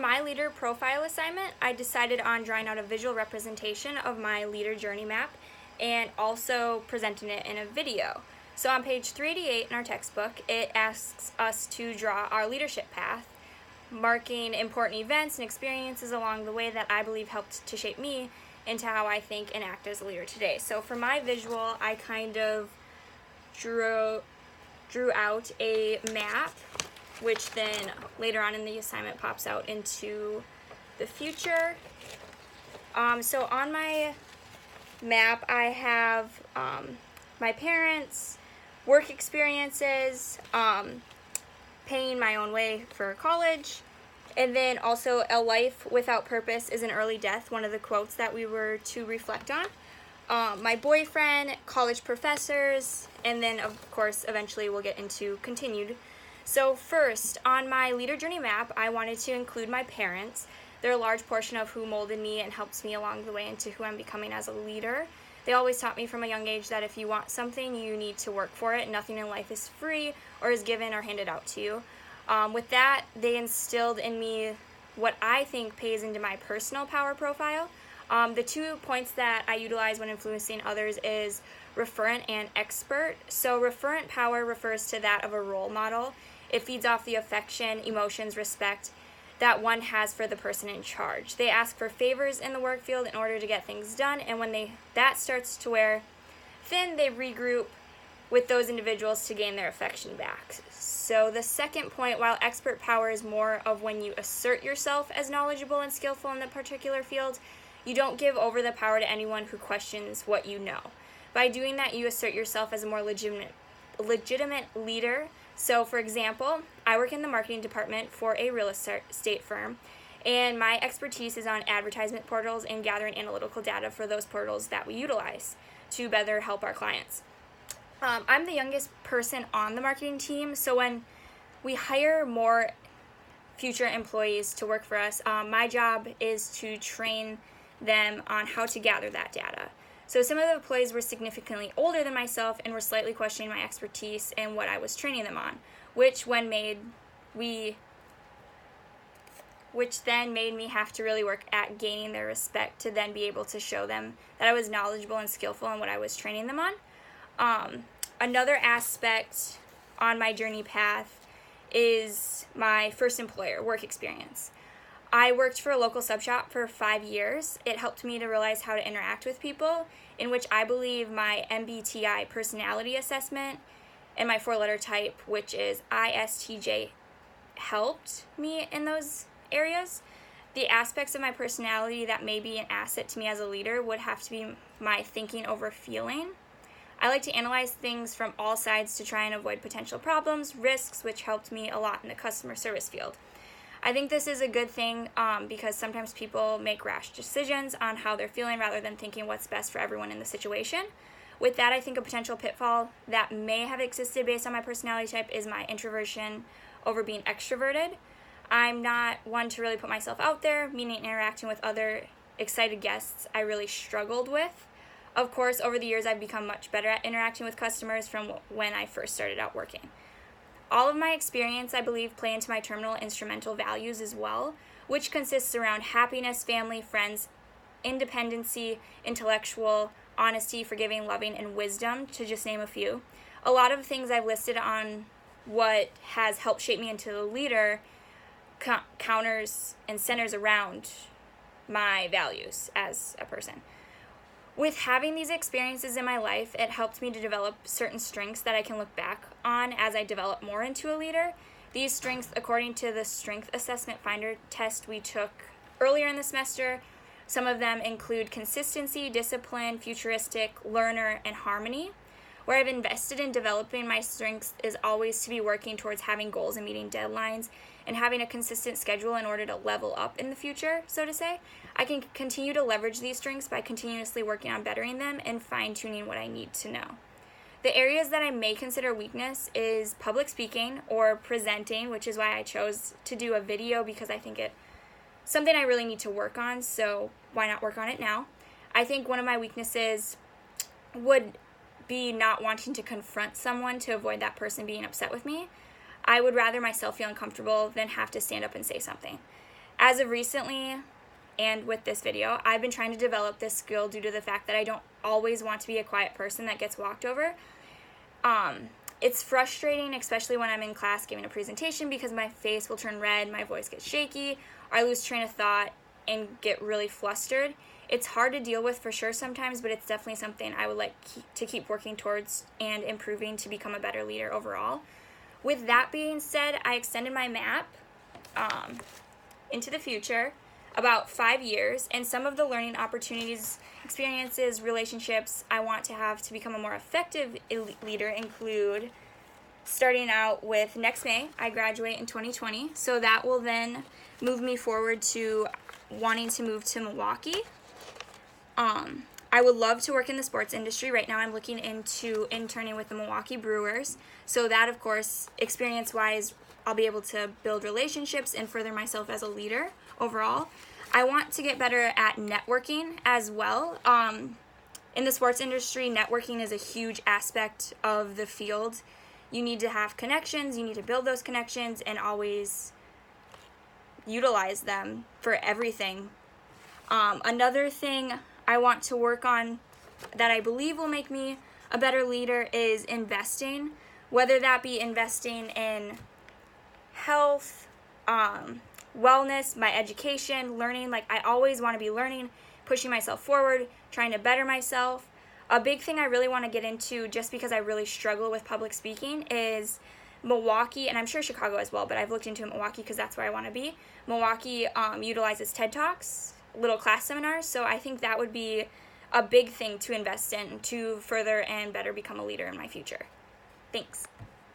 my leader profile assignment, I decided on drawing out a visual representation of my leader journey map and also presenting it in a video. So on page 388 in our textbook, it asks us to draw our leadership path, marking important events and experiences along the way that I believe helped to shape me into how I think and act as a leader today. So for my visual, I kind of drew out a map, which then later on in the assignment pops out into the future. So on my map, I have my parents, work experiences, paying my own way for college, and then also a life without purpose is an early death, one of the quotes that we were to reflect on. My boyfriend, college professors, and then of course eventually we'll get into continued. So first, on my leader journey map, I wanted to include my parents. They're a large portion of who molded me and helps me along the way into who I'm becoming as a leader. They always taught me from a young age that if you want something, you need to work for it. Nothing in life is free or is given or handed out to you. With that, they instilled in me what I think pays into my personal power profile. The 2 points that I utilize when influencing others is referent and expert. So referent power refers to that of a role model. It feeds off the affection, emotions, respect that one has for the person in charge. They ask for favors in the work field in order to get things done, and when that starts to wear thin, they regroup with those individuals to gain their affection back. So the second point, while expert power is more of when you assert yourself as knowledgeable and skillful in the particular field, you don't give over the power to anyone who questions what you know. By doing that, you assert yourself as a more legitimate leader. So for example, I work in the marketing department for a real estate firm, and my expertise is on advertisement portals and gathering analytical data for those portals that we utilize to better help our clients. I'm the youngest person on the marketing team, so when we hire more future employees to work for us, my job is to train them on how to gather that data. So some of the employees were significantly older than myself and were slightly questioning my expertise and what I was training them on, which then made me have to really work at gaining their respect to then be able to show them that I was knowledgeable and skillful in what I was training them on. Another aspect on my journey path is my first employer, work experience. I worked for a local sub shop for 5 years. It helped me to realize how to interact with people, in which I believe my MBTI personality assessment and my 4-letter type, which is ISTJ, helped me in those areas. The aspects of my personality that may be an asset to me as a leader would have to be my thinking over feeling. I like to analyze things from all sides to try and avoid potential problems, risks, which helped me a lot in the customer service field. I think this is a good thing because sometimes people make rash decisions on how they're feeling rather than thinking what's best for everyone in the situation. With that, I think a potential pitfall that may have existed based on my personality type is my introversion over being extroverted. I'm not one to really put myself out there, meaning interacting with other excited guests I really struggled with. Of course, over the years, I've become much better at interacting with customers from when I first started out working. All of my experience, I believe, play into my terminal instrumental values as well, which consists around happiness, family, friends, independency, intellectual, honesty, forgiving, loving, and wisdom, to just name a few. A lot of things I've listed on what has helped shape me into a leader counters and centers around my values as a person. With having these experiences in my life, it helped me to develop certain strengths that I can look back on as I develop more into a leader. These strengths, according to the Strength Assessment Finder test we took earlier in the semester, some of them include consistency, discipline, futuristic, learner, and harmony. Where I've invested in developing my strengths is always to be working towards having goals and meeting deadlines and having a consistent schedule in order to level up in the future, so to say. I can continue to leverage these strengths by continuously working on bettering them and fine-tuning what I need to know. The areas that I may consider weakness is public speaking or presenting, which is why I chose to do a video because I think it's something I really need to work on, so why not work on it now? I think one of my weaknesses would be not wanting to confront someone to avoid that person being upset with me. I would rather myself feel uncomfortable than have to stand up and say something. As of recently, and with this video, I've been trying to develop this skill due to the fact that I don't always want to be a quiet person that gets walked over. It's frustrating, especially when I'm in class giving a presentation, because my face will turn red, my voice gets shaky, or I lose train of thought and get really flustered. It's hard to deal with for sure sometimes, but it's definitely something I would like to keep working towards and improving to become a better leader overall. With that being said, I extended my map into the future about 5 years, and some of the learning opportunities, experiences, relationships I want to have to become a more effective leader include starting out with next May. I graduate in 2020, so that will then move me forward to wanting to move to Milwaukee. I would love to work in the sports industry. Right now I'm looking into interning with the Milwaukee Brewers, so that, of course, experience-wise, I'll be able to build relationships and further myself as a leader overall. I want to get better at networking as well. In the sports industry, networking is a huge aspect of the field. You need to have connections, you need to build those connections, and always utilize them for everything. Another thing I want to work on that I believe will make me a better leader is investing, whether that be investing in health, wellness, my education, learning. Like, I always want to be learning, pushing myself forward, trying to better myself. A big thing I really want to get into, just because I really struggle with public speaking, is Milwaukee, and I'm sure Chicago as well, but I've looked into Milwaukee because that's where I want to be. Milwaukee utilizes TED Talks, little class seminars, so I think that would be a big thing to invest in to further and better become a leader in my future. Thanks.